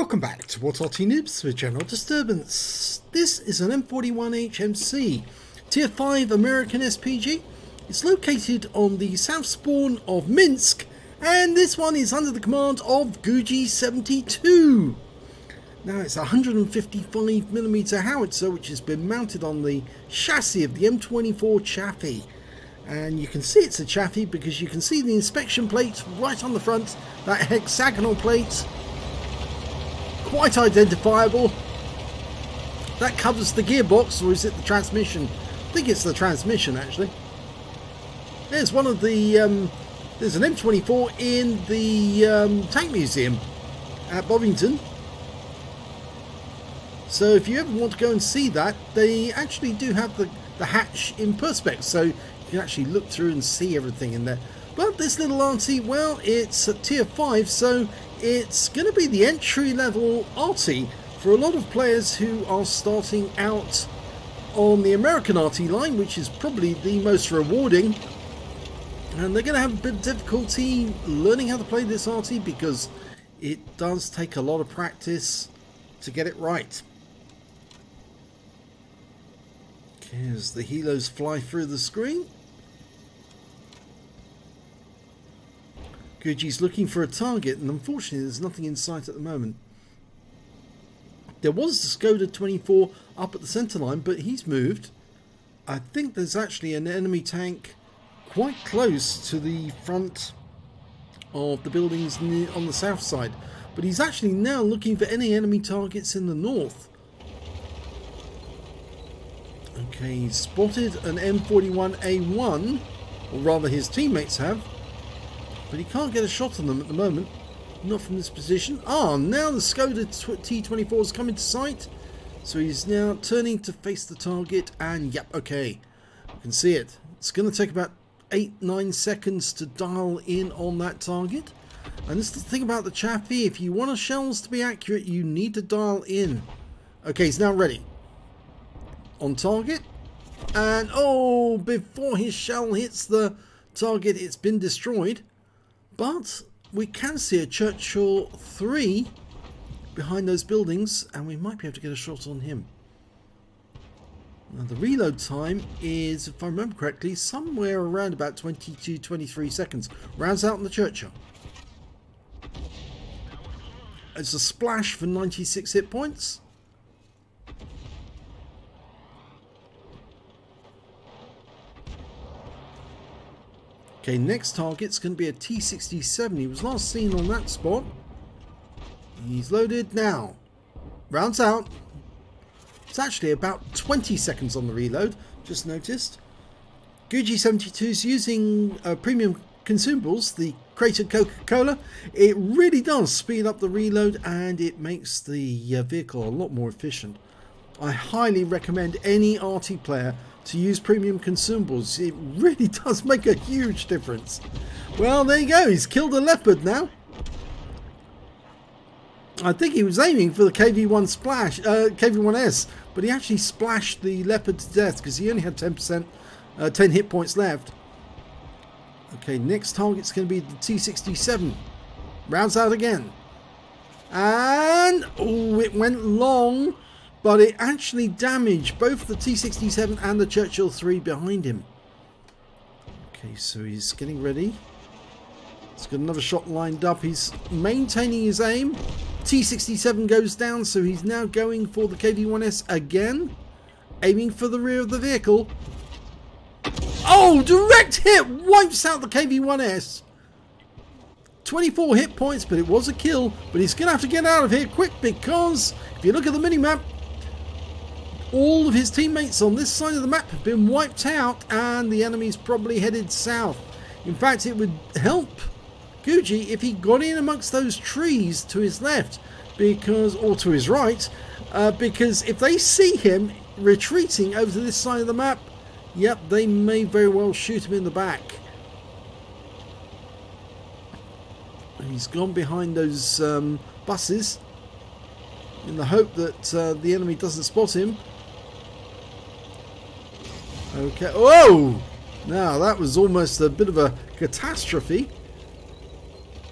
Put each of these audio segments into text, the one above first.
Welcome back to What Arty Noobs with General Disturbance. This is an M41 HMC Tier 5 American SPG. It's located on the south spawn of Minsk, and this one is under the command of Guji72. Now it's a 155mm howitzer which has been mounted on the chassis of the M24 Chaffee. And you can see it's a Chaffee because you can see the inspection plate right on the front, that hexagonal plate. Quite identifiable. That covers the gearbox, or is it the transmission? I think it's the transmission actually. There's one of the there's an M24 in the tank museum at Bovington. So if you ever want to go and see that, they actually do have the hatch in perspex, so you can actually look through and see everything in there. But this little Arty, well, it's a tier 5, so it's going to be the entry-level Arty for a lot of players who are starting out on the American Arty line, which is probably the most rewarding. And they're going to have a bit of difficulty learning how to play this Arty because it does take a lot of practice to get it right. Okay, as the helos fly through the screen. Guji's looking for a target, and unfortunately there's nothing in sight at the moment. There was the Skoda 24 up at the centre line, but he's moved. I think there's actually an enemy tank quite close to the front of the buildings on the south side, but he's actually now looking for any enemy targets in the north. Okay, he's spotted an M41A1, or rather his teammates have. But he can't get a shot on them at the moment. Not from this position. Ah, now the Skoda T24 has come into sight. So he's now turning to face the target. And yep, okay. You can see it. It's going to take about 8-9 seconds to dial in on that target. And this is the thing about the Chaffee. If you want the shells to be accurate, you need to dial in. Okay, he's now ready. On target. And oh, before his shell hits the target, it's been destroyed. But we can see a Churchill 3 behind those buildings, and we might be able to get a shot on him. Now the reload time is, if I remember correctly, somewhere around about 22-23 seconds. Rounds out on the Churchill. It's a splash for 96 hit points. Okay, next target's going to be a T67. He was last seen on that spot. He's loaded now. Rounds out. It's actually about 20 seconds on the reload. Just noticed. Guji72 is using premium consumables, the crated Coca-Cola. It really does speed up the reload and it makes the vehicle a lot more efficient. I highly recommend any Arty player to use premium consumables. It really does make a huge difference. Well, there you go. He's killed a Leopard now. I think he was aiming for the KV1 splash, KV1S, but he actually splashed the Leopard to death because he only had 10 hit points left. Okay, next target's going to be the T67. Rounds out again. And oh, it went long. But it actually damaged both the T67 and the Churchill 3 behind him. Okay, so he's getting ready. He's got another shot lined up. He's maintaining his aim. T67 goes down, so he's now going for the KV1S again. Aiming for the rear of the vehicle. Oh, direct hit! Wipes out the KV1S. 24 hit points, but it was a kill. But he's going to have to get out of here quick because if you look at the minimap, all of his teammates on this side of the map have been wiped out and the enemy's probably headed south. In fact, it would help Guji if he got in amongst those trees to his left, because, or to his right, because if they see him retreating over to this side of the map, yep, they may very well shoot him in the back. He's gone behind those buses in the hope that the enemy doesn't spot him. Okay. Whoa! Now that was almost a bit of a catastrophe.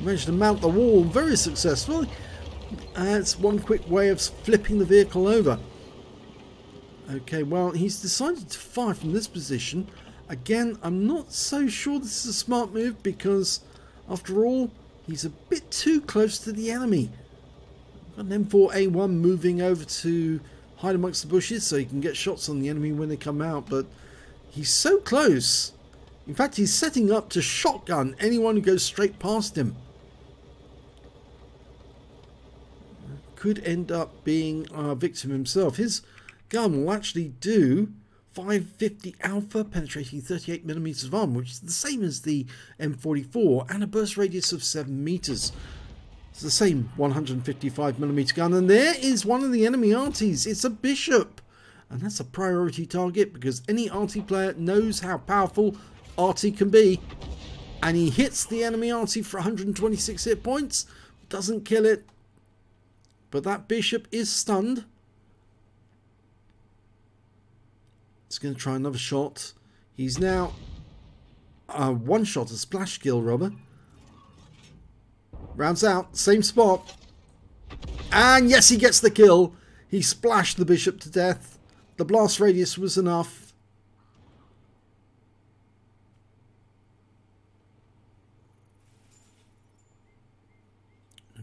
Managed to mount the wall very successfully. That's one quick way of flipping the vehicle over. Okay, well, he's decided to fire from this position. Again, I'm not so sure this is a smart move because, after all, he's a bit too close to the enemy. Got an M4A1 moving over to hide amongst the bushes so he can get shots on the enemy when they come out, but he's so close. In fact, he's setting up to shotgun anyone who goes straight past him. Could end up being our victim himself. His gun will actually do 550 alpha, penetrating 38mm of armor, which is the same as the M44, and a burst radius of 7 meters. It's the same 155mm gun, and there is one of the enemy Artys. It's a Bishop, and that's a priority target because any Arty player knows how powerful Arty can be. And he hits the enemy Arty for 126 hit points, doesn't kill it, but that Bishop is stunned. He's going to try another shot. He's now one shot, a splash kill, Robert. Rounds out, same spot. And yes, he gets the kill. He splashed the Bishop to death. The blast radius was enough.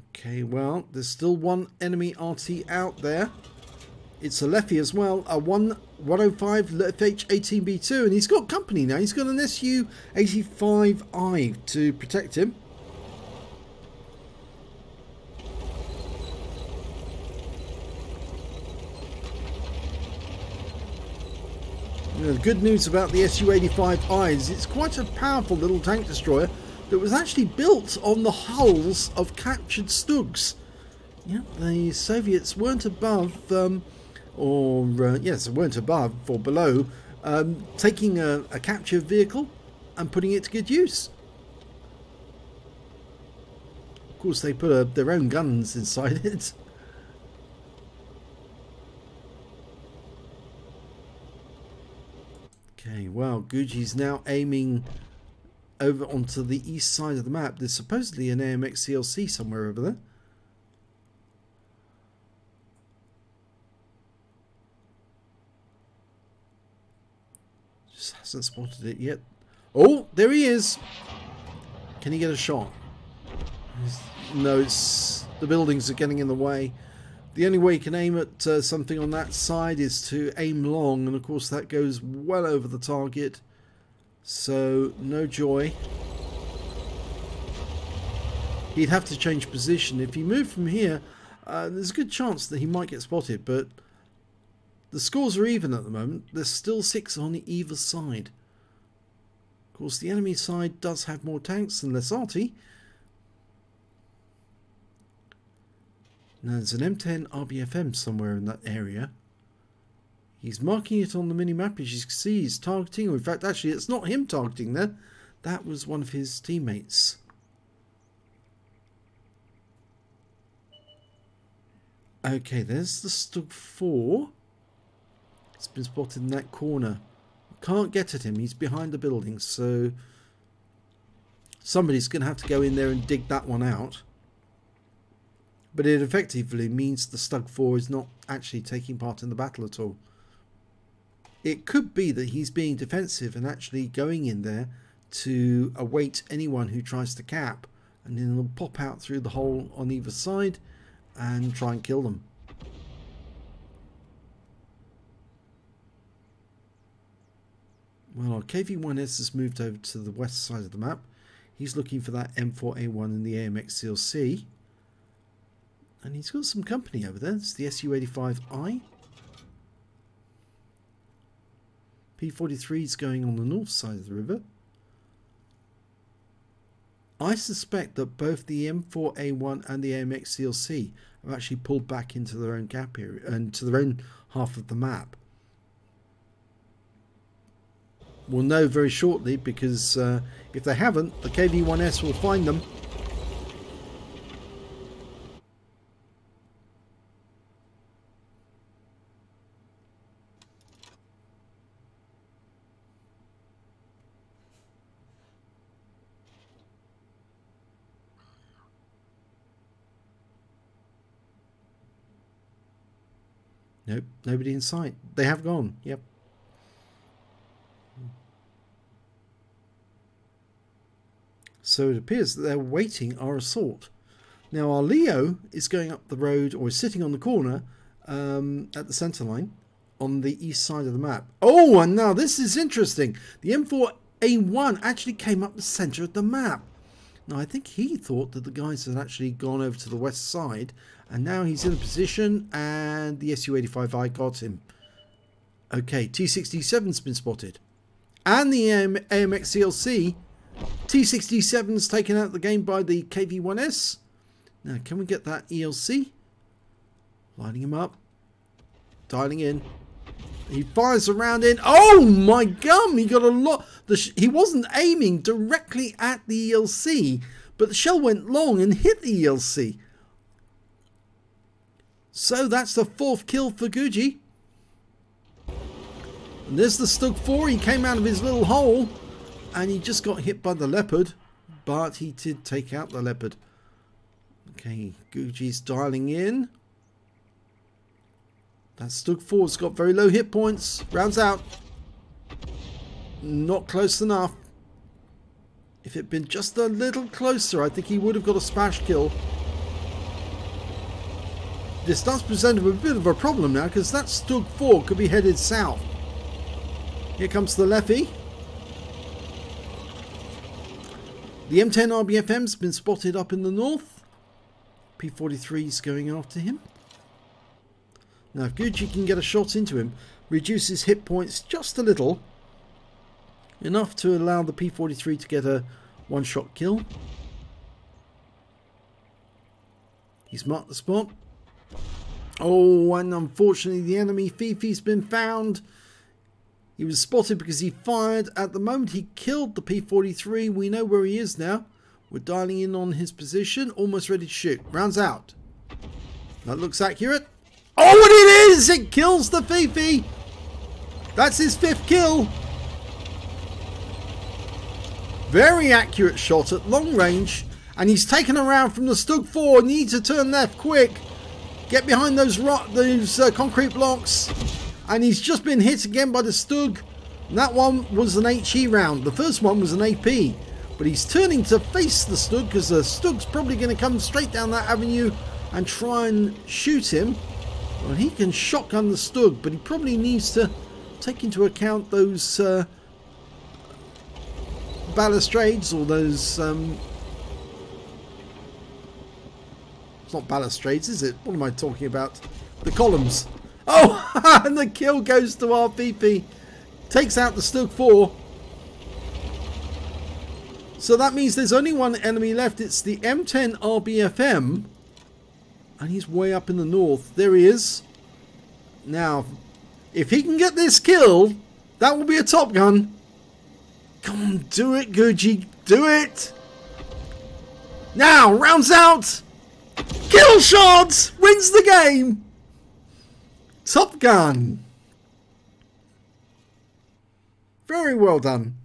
Okay, well, there's still one enemy Arty out there. It's a Leffy as well, a 105 FH18B2, and he's got company now. He's got an SU-85I to protect him. You know, the good news about the SU-85I is it's quite a powerful little tank destroyer that was actually built on the hulls of captured Stugs. Yeah, the Soviets weren't above, yes, weren't above or below taking a captured vehicle and putting it to good use. Of course, they put their own guns inside it. Okay, well, Guji's now aiming over onto the east side of the map. There's supposedly an AMX CLC somewhere over there. Just hasn't spotted it yet. Oh, there he is. Can he get a shot? No, it's the buildings are getting in the way. The only way you can aim at something on that side is to aim long, and of course that goes well over the target. So, no joy. He'd have to change position. If he moved from here, there's a good chance that he might get spotted, but the scores are even at the moment. There's still 6 on either side. Of course, the enemy side does have more tanks than less Arty. Now, there's an M10 RBFM somewhere in that area. He's marking it on the mini-map. As you can see, he's targeting. Or in fact, actually, it's not him targeting there. That was one of his teammates. Okay, there's the Stug 4. It's been spotted in that corner. Can't get at him. He's behind the building, so somebody's going to have to go in there and dig that one out. But it effectively means the Stug 4 is not actually taking part in the battle at all. It could be that he's being defensive and actually going in there to await anyone who tries to cap, and then he'll pop out through the hole on either side and try and kill them. Well, our KV-1S has moved over to the west side of the map. He's looking for that M4A1 in the AMX CLC. And he's got some company over there. It's the SU-85I. P-43 is going on the north side of the river. I suspect that both the M4A1 and the AMX CLC have actually pulled back into their own gap area and to their own half of the map. We'll know very shortly, because if they haven't, the KV-1S will find them. Nope, nobody in sight. They have gone. Yep. So it appears that they're waiting our assault. Now our Leo is going up the road, or is sitting on the corner at the center line on the east side of the map. Oh, and now this is interesting. The M41 actually came up the center of the map. Now I think he thought that the guys had actually gone over to the west side, and now he's in a position, and the Su-85I got him. Okay, T-67's been spotted. And the AMX CLC. T-67's taken out of the game by the KV-1S. Now, can we get that ELC? Lighting him up. Dialing in. He fires around in. Oh my gum! He got a lot. He wasn't aiming directly at the ELC, but the shell went long and hit the ELC. So that's the 4th kill for Guji. And there's the Stug 4. He came out of his little hole, and he just got hit by the Leopard, but he did take out the Leopard. Okay, Guji's dialing in. That Stug 4's got very low hit points. Rounds out. Not close enough. If it had been just a little closer, I think he would have got a smash kill. This does present him a bit of a problem now, because that Stug 4 could be headed south. Here comes the Leffy. The M10 RBFM's been spotted up in the north. P43's going after him. Now if Guji can get a shot into him, reduces hit points just a little, enough to allow the P43 to get a one-shot kill. He's marked the spot. Oh, and unfortunately the enemy Fifi's been found. He was spotted because he fired at the moment he killed the P43. We know where he is now. We're dialing in on his position, almost ready to shoot. Rounds out. That looks accurate. Oh, and it is! It kills the Fifi. That's his 5th kill. Very accurate shot at long range. And he's taken around from the Stug 4. Need to turn left quick. Get behind those concrete blocks. And he's just been hit again by the Stug. And that one was an HE round. The first one was an AP. But he's turning to face the Stug, because the Stug's probably going to come straight down that avenue and try and shoot him. Well, he can shotgun the Stug, but he probably needs to take into account those balustrades, or those... it's not balustrades, is it? What am I talking about? The columns. Oh, and the kill goes to RPP. Takes out the Stug 4. So that means there's only one enemy left. It's the M10 RBFM. And he's way up in the north. There he is. Now, if he can get this kill, that will be a Top Gun. Come on, do it, Guji. Do it. Now, rounds out. Kill shot. Wins the game. Top Gun. Very well done.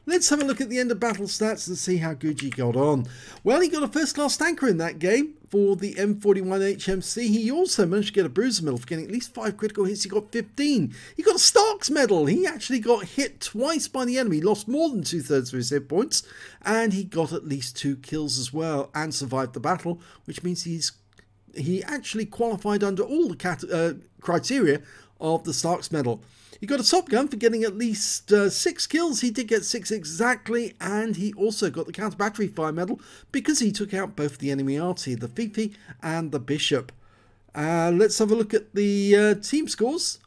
Let's have a look at the end of battle stats and see how Guji got on. Well, he got a first class tanker in that game for the M41 HMC. He also managed to get a bruiser medal for getting at least 5 critical hits. He got 15. He got a Starks medal. He actually got hit twice by the enemy, lost more than 2/3 of his hit points, and he got at least 2 kills as well and survived the battle, which means he actually qualified under all the criteria of the Starks medal. He got a Top Gun for getting at least 6 kills. He did get 6 exactly, and he also got the counter battery fire medal because he took out both the enemy Arty, the Fifi and the Bishop. Let's have a look at the team scores.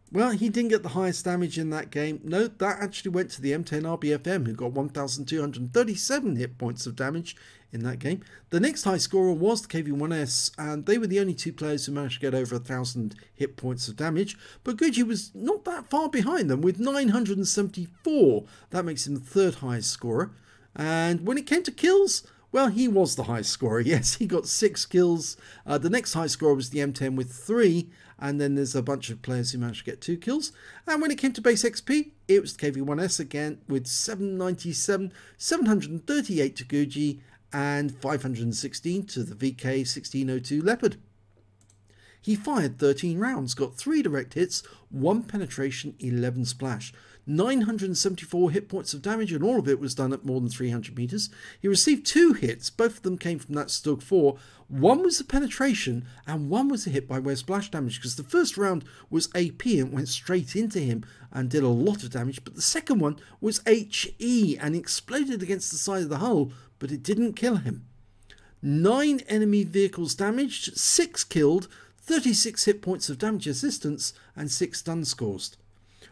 Well, he didn't get the highest damage in that game. No, that actually went to the M10 RBFM, who got 1,237 hit points of damage in that game. The next high scorer was the KV-1S, and they were the only 2 players who managed to get over 1,000 hit points of damage. But Guji was not that far behind them with 974. That makes him the 3rd highest scorer. And when it came to kills, well, he was the highest scorer. Yes, he got 6 kills. The next high scorer was the M10 with 3. And then there's a bunch of players who managed to get 2 kills. And when it came to base XP, it was KV-1S again with 797, 738 to Guji, and 516 to the VK1602 Leopard. He fired 13 rounds, got 3 direct hits, 1 penetration, 11 splash, 974 hit points of damage, and all of it was done at more than 300 meters. He received 2 hits, both of them came from that Stug 4. One was a penetration and one was a hit by way of splash damage, because the first round was AP and went straight into him and did a lot of damage, but the second one was HE and exploded against the side of the hull, but it didn't kill him. 9 enemy vehicles damaged, 6 killed, 36 hit points of damage assistance, and 6 stun scores.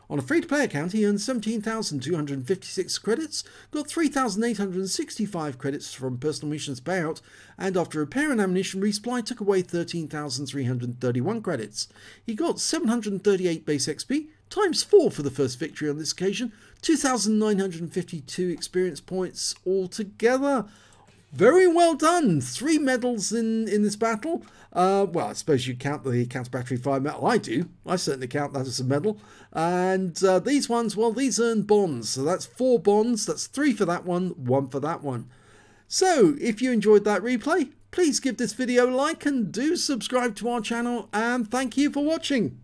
On a free-to-play account, he earned 17,256 credits, got 3,865 credits from personal missions payout, and after repair and ammunition resupply took away 13,331 credits. He got 738 base XP, times 4 for the first victory on this occasion, 2,952 experience points altogether. Very well done. 3 medals in this battle. Well, I suppose you count the counter battery fire medal. I do. I certainly count that as a medal. And these ones, well, these earn bonds. So that's 4 bonds. That's 3 for that one, 1 for that one. So if you enjoyed that replay, please give this video a like and do subscribe to our channel. And thank you for watching.